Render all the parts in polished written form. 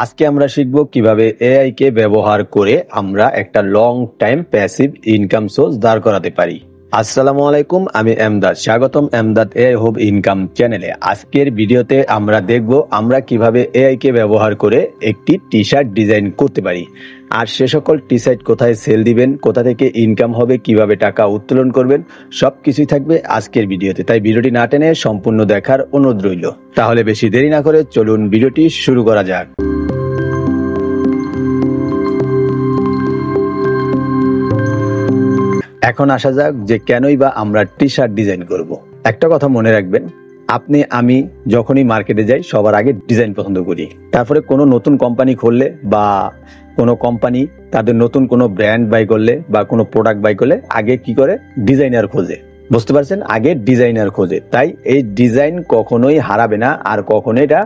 আজকে আমরা শিখব কিভাবে এআই কে ব্যবহার করে আমরা একটা long time passive income source দাঁড় করাতে পারি। আসসালামু আলাইকুম, আমি এমদাদ। স্বাগতম এমদাদ এআই হুব ইনকাম চ্যানেলে। আজকের ভিডিওতে আমরা দেখব আমরা কিভাবে এআই কে ব্যবহার করে একটি টি শার্ট ডিজাইন করতে পারি, আর সে সকল টি শার্ট কোথায় সেল দিবেন, কোথা থেকে ইনকাম হবে, কিভাবে টাকা উত্তোলন করবেন, সবকিছুই থাকবে আজকের ভিডিওতে। তাই ভিডিওটি না টেনে সম্পূর্ণ দেখার অনুরোধ রইল। তাহলে বেশি দেরি না করে চলুন ভিডিওটি শুরু করা যাক। এখন আসা যাক যে কেনই বা আমরা টি শার্ট ডিজাইন করব। একটা কথা মনে রাখবেন, আপনি আমি যখনই মার্কেটে যাই সবার আগে ডিজাইন পছন্দ করি। তারপরে কোনো নতুন কোম্পানি খুললে বা কোনো কোম্পানি তাদের নতুন কোনো ব্র্যান্ড বাই করলে বা কোনো প্রোডাক্ট বাই করলে আগে কি করে, ডিজাইনার খোঁজে। বুঝতে পারছেন, আগে ডিজাইনার খোঁজে। তাই এই ডিজাইন কখনোই হারাবে না, আর কখনোই এটা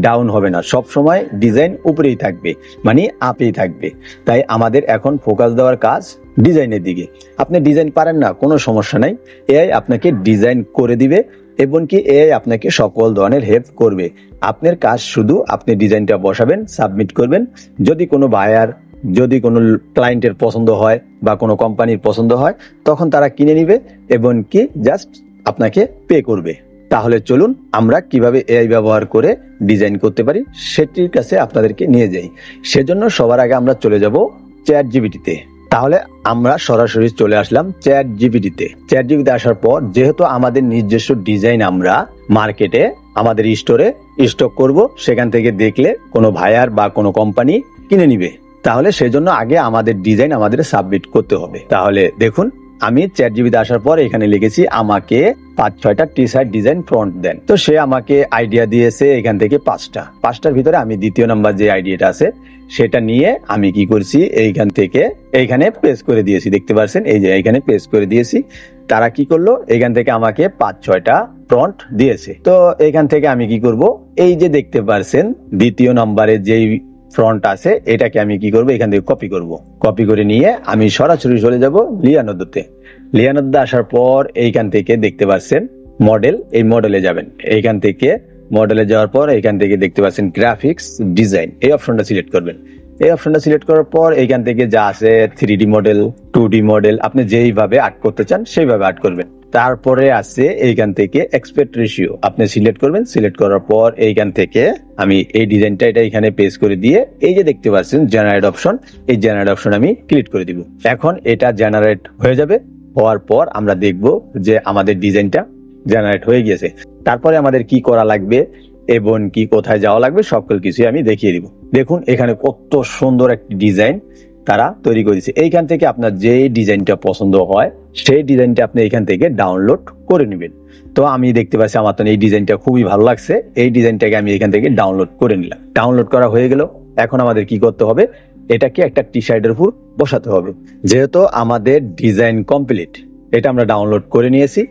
ডাউন হবে না। সব সময় ডিজাইন উপরেই থাকবে, মানে আপেই থাকবে। তাই আমাদের এখন ফোকাস দেওয়ার কাজ ডিজাইনের দিকে। আপনি ডিজাইন পারেন না, কোনো সমস্যা নাই, এআই আপনাকে ডিজাইন করে দিবে এবং কি এআই আপনাকে সকল ধরনের হেল্প করবে। আপনার কাজ শুধু আপনি ডিজাইনটা বসাবেন, সাবমিট করবেন। যদি কোনো বায়ার, যদি কোনো ক্লায়েন্টের পছন্দ হয় বা কোনো কোম্পানির পছন্দ হয়, তখন তারা কিনে নিবে এবং কি জাস্ট আপনাকে পে করবে। তাহলে চলুন আমরা কিভাবে এআই ব্যবহার করে ডিজাইন করতে পারি সেটির কাছে আপনাদেরকে নিয়ে যাই। সেজন্য সবার আগে আমরা চলে যাব চ্যাট জিপিটিতে। তাহলে আমরা সরাসরি চলে আসলাম চ্যাট জিপিটিতে। চ্যাট জিপিটিতে আসার পর যেহেতু আমাদের নিজস্ব ডিজাইন আমরা মার্কেটে আমাদের স্টোরে স্টক করব, সেখান থেকে দেখলে কোনো ভাইয়ার বা কোনো কোম্পানি কিনে নিবে। তাহলে সেজন্য আগে আমাদের ডিজাইন আমাদের সাবমিট করতে হবে। তাহলে দেখুন, আমি চ্যাট জিপিটিতে আসার পর এখানে লিখেছি আমাকে 5-6টা টি শার্ট ডিজাইন ফ্রন্ট দেন। তো সে আমাকে আইডিয়া দিয়েছে এখান থেকে পাঁচটার ভিতরে আমি দ্বিতীয় নাম্বার যে আইডিয়াটা আছে সেটা নিয়ে আমি কি করছি, এইখান থেকে এইখানে পেস্ট করে দিয়েছি। দেখতে পাচ্ছেন, এই যে এইখানে পেস্ট করে দিয়েছি। তারা কি করলো, এখান থেকে আমাকে 5-6টা ফ্রন্ট দিয়েছে। তো এখান থেকে আমি কি করব, এই যে দেখতে পাচ্ছেন দ্বিতীয় নম্বরে যেই ফ্রন্ট আছে এটাকে আমি কি করব, এখান থেকে কপি করব। কপি করে নিয়ে আমি সরাসরি চলে যাব লিওনার্দোতে। লিওনার্দো আসার পর এইখান থেকে দেখতে পাচ্ছেন মডেল, এই মডেলে যাবেন। এইখান থেকে মডেলে যাওয়ার পর এইখান থেকে দেখতে পাচ্ছেন গ্রাফিক্স ডিজাইন, এই অপশনটা সিলেক্ট করবেন। এই অপশনটা সিলেক্ট করার পর এইখান থেকে যা আছে 3D মডেল, 2D মডেল, আপনি যেইভাবে আর্ট করতে চান সেইভাবে আর্ট করবেন। তারপরে আছে এইখান থেকে এক্সপেক্ট রেশিও আপনি সিলেক্ট করবেন। সিলেক্ট করার পর এইখান থেকে আমি এই ডিজাইনটা এটা এখানে পেস্ট করে দিয়ে এই যে দেখতে পাচ্ছেন জেনারেট অপশন, এই জেনারেট অপশন আমি ক্লিক করে দিব। এখন এটা জেনারেট হয়ে যাবে। হওয়ার পর আমরা দেখব যে আমাদের ডিজাইনটা জেনারেট হয়ে গিয়েছে। তারপরে আমাদের কি করা লাগবে এবং কি কোথায় যাওয়া লাগবে সকল কিছু আমি দেখিয়ে দিব। দেখুন এখানে কত সুন্দর একটি ডিজাইন তারা তৈরি করেছে। এইখান থেকে আপনার যে ডিজাইনটা পছন্দ হয় সেই ডিজাইনটা আপনি এখান থেকে ডাউনলোড করে নেবেন। তো আমি দেখতে পাচ্ছি আমার তো এই ডিজাইনটা খুবই ভালো লাগছে, এই ডিজাইনটাকে আমি এখান থেকে ডাউনলোড করে নিলাম। ডাউনলোড করা হয়ে গেল। এখন আমাদের কি করতে হবে, এটাকে একটা টি শার্টের উপর বসাতে হবে। যেহেতু আমাদের ডিজাইন কমপ্লিট, এটা আমরা ডাউনলোড করে নিয়েছি।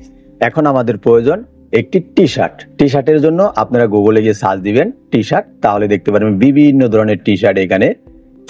এখন আমাদের প্রয়োজন একটি টি শার্ট। টি শার্টের জন্য আপনারা গুগলে গিয়ে সার্চ দিবেন টি শার্ট, তাহলে দেখতে পারবেন বিভিন্ন ধরনের টি শার্ট এখানে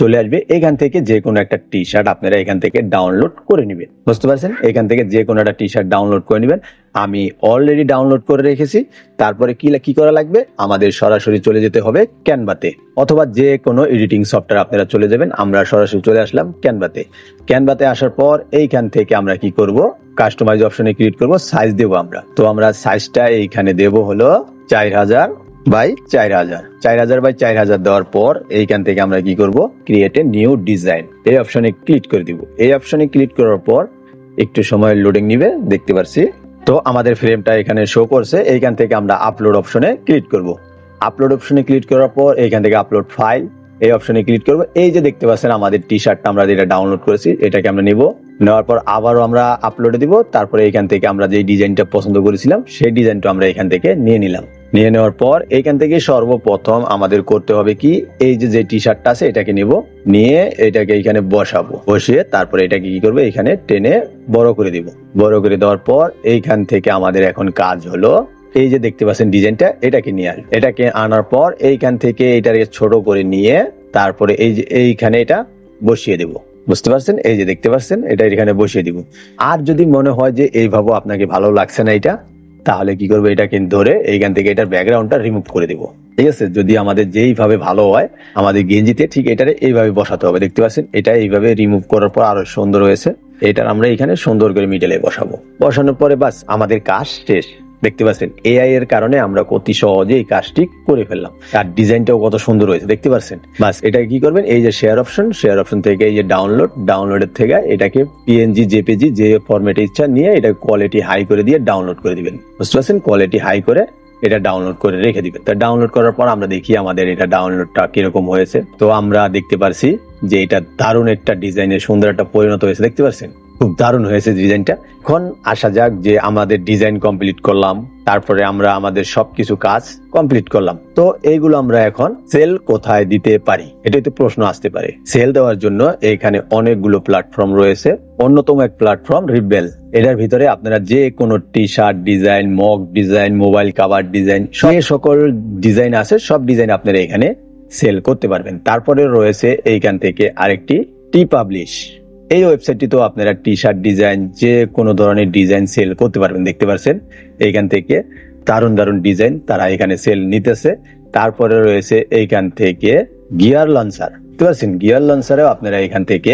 চলে আসবে। এখান থেকে যে কোনো একটা টি শার্ট আপনারা এখান থেকে ডাউনলোড করে নেবেন। বুঝতে পারছেন, এখান থেকে যে কোনো একটা টি শার্ট ডাউনলোড করে নেবেন। আমি অলরেডি ডাউনলোড করে রেখেছি। তারপরে কি করা লাগবে, আমাদের সরাসরি চলে যেতে হবে ক্যানভাতে, অথবা যে কোনো এডিটিং সফটওয়্যার আপনারা চলে যাবেন। আমরা সরাসরি চলে আসলাম ক্যানভাতে। ক্যানভাতে আসার পর এইখান থেকে আমরা কি করব, কাস্টমাইজ অপশনে ক্লিক করব। সাইজ দেবো আমরা, তো আমরা সাইজটা এইখানে দেব হলো 4000 বাই 4000, 4000 বাই 4000 দেওয়ার পর এইখান থেকে আমরা কি করব, ক্রিয়েট এ নিউ ডিজাইন, এই অপশনে ক্লিক করে দিব। এই অপশনে ক্লিক করার পর একটু সময় লোডিং নিবে, দেখতে পাচ্ছি। তো আমাদের ফ্রেমটা এখানে শো করছে। এইখান থেকে আমরা আপলোড অপশনে ক্লিক করব। আপলোড অপশনে ক্লিক করার পর এইখান থেকে আপলোড ফাইল, এই অপশনে ক্লিক করব। এই যে দেখতে পাচ্ছেন আমাদের টি শার্টটা আমরা যেটা ডাউনলোড করেছি এটাকে আমরা নিব। নেওয়ার পর আবারও আমরা আপলোডে দিব। তারপরে এইখান থেকে আমরা যে ডিজাইনটা পছন্দ করেছিলাম সেই ডিজাইনটা আমরা এখান থেকে নিয়ে নিলাম। নিয়ে নেওয়ার পর এইখান থেকে সর্বপ্রথম আমাদের করতে হবে কি, এই যে টি শার্টটা আছে এটাকে নিব, নিয়ে এটাকে এখানে বসাবো। বসিয়ে তারপরে এটাকে কি করবো, এখানে টেনে বড় করে দিব। বড় করে দেওয়ার পর এইখান থেকে আমাদের এখন কাজ হলো এই যে দেখতে পাচ্ছেন ডিজাইনটা, এটাকে নিয়ে আসবে। এটাকে আনার পর এইখান থেকে এটাকে ছোট করে নিয়ে তারপরে এই যে এইখানে এটা বসিয়ে দেব। বুঝতে পারছেন, এই যে দেখতে পাচ্ছেন এটা এখানে বসিয়ে দিব। আর যদি মনে হয় যে এইভাবে আপনাকে ভালো লাগছে না এটা, তাহলে কি করবো, এটাকে ধরে এইখান থেকে এটার ব্যাকগ্রাউন্ডটা রিমুভ করে দিব। ঠিক আছে, যদি আমাদের যেইভাবে ভালো হয় আমাদের গেঞ্জিতে ঠিক এটারে এইভাবে বসাতে হবে। দেখতে পাচ্ছেন এটা এইভাবে রিমুভ করার পর আরো সুন্দর হয়েছে। এটার আমরা এখানে সুন্দর করে মিডলে বসাবো। বসানোর পরে বাস আমাদের কাজ শেষ। দেখতে পাচ্ছেন এআই এর কারণে আমরা অতি সহজে এই কাজটি করে ফেললাম। আর ডিজাইনটাও কত সুন্দর হয়েছে দেখতে পাচ্ছেন। বাস এটা কি করবেন, এই যে শেয়ার অপশন থেকে এই যে ডাউনলোডের থেকে এটাকে পিএনজি জেপিজি যে ফরম্যাটে ইচ্ছা নিয়ে এটা কোয়ালিটি হাই করে দিয়ে ডাউনলোড করে দিবেন। বুঝতে পারছেন, কোয়ালিটি হাই করে এটা ডাউনলোড করে রেখে দিবেন। তা ডাউনলোড করার পর আমরা দেখি আমাদের এটা ডাউনলোডটা কিরকম হয়েছে। তো আমরা দেখতে পারছি যে এটা দারুণ একটা ডিজাইনের সুন্দর একটা পরিণত হয়েছে। দেখতে পাচ্ছেন খুব দারুণ হয়েছে ডিজাইনটা। এখন আসা যাক যে আমাদের ডিজাইন কমপ্লিট করলাম, তারপরে আমরা আমাদের সবকিছু কাজ কমপ্লিট করলাম। তো এইগুলো আমরা এখন সেল কোথায় দিতে পারি, এটাই তো প্রশ্ন আসতে পারে। সেল দেওয়ার জন্য এখানে অনেকগুলো প্ল্যাটফর্ম রয়েছে। অন্যতম এক প্ল্যাটফর্ম রিবেল। এটার ভিতরে আপনারা যে কোনো T shirt design, mug design, mobile cover design, সকল ডিজাইন আছে সব ডিজাইন আপনারা এখানে সেল করতে পারবেন। তারপরে রয়েছে এইখান থেকে আরেকটি টি পাবলিশ। এই ওয়েবসাইটটি তো আপনারা টি শার্ট ডিজাইন যে কোনো ধরনের ডিজাইন সেল করতে পারবেন। দেখতে পাচ্ছেন এইখান থেকে দারুণ দারুণ ডিজাইন তারা এখানে সেল নিতেছে। তারপরে রয়েছে এইখান থেকে গিয়ার লঞ্চার। দেখতে পাচ্ছেন গিয়ার লঞ্চারেও আপনারা এখান থেকে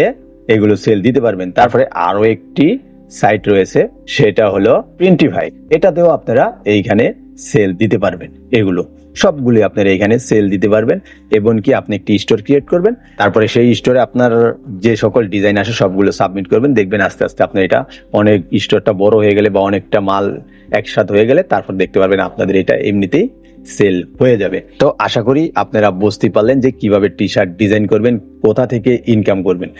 এগুলো সেল দিতে পারবেন। তারপরে আরো একটি সাইট রয়েছে, সেটা হলো প্রিন্টিফাই। এটাতেও আপনারা এইখানে সেল দিতে পারবেন। এগুলো সবগুলি আপনারা এখানে সেল দিতে পারবেন। এবং কি আপনি একটি স্টোর ক্রিয়েট করবেন, তারপরে সেই স্টোরে আপনার যে সকল ডিজাইন আসে সবগুলো সাবমিট করবেন। দেখবেন আস্তে আস্তে আপনার এটা অনেক স্টোরটা বড় হয়ে গেলে বা অনেকটা মাল একসাথে হয়ে গেলে তারপর দেখতে পারবেন আপনাদের এটা এমনিতেই সেল হয়ে যাবে। তো আশা করি আপনারা বুঝতে পারলেন যে কিভাবে টি শার্ট ডিজাইন করবেন, কোথা থেকে ইনকাম করবেন।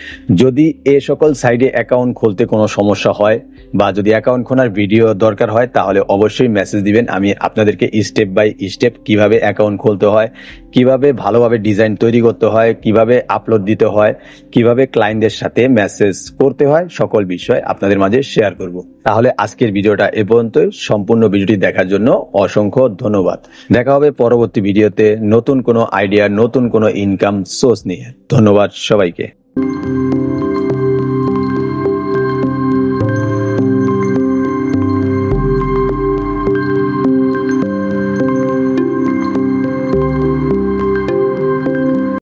যদি এ সকল সাইডে অ্যাকাউন্ট খুলতে কোনো সমস্যা হয় বা যদি অ্যাকাউন্ট খোলার ভিডিও দরকার হয় তাহলে অবশ্যই মেসেজ দিবেন। আমি আপনাদেরকে স্টেপ বাই স্টেপ কিভাবে অ্যাকাউন্ট খুলতে হয়, কিভাবে ভালোভাবে ডিজাইন তৈরি করতে হয়, কিভাবে আপলোড দিতে হয়, কিভাবে ক্লায়েন্টদের সাথে মেসেজ করতে হয়, সকল বিষয় আপনাদের মাঝে শেয়ার করব। তাহলে আজকের ভিডিওটা এ পর্যন্তই। সম্পূর্ণ ভিডিওটি দেখার জন্য অসংখ্য ধন্যবাদ। দেখা হবে পরবর্তী ভিডিওতে নতুন কোনো আইডিয়া, নতুন কোনো ইনকাম সোর্স নিয়ে। ধন্যবাদ সবাইকে।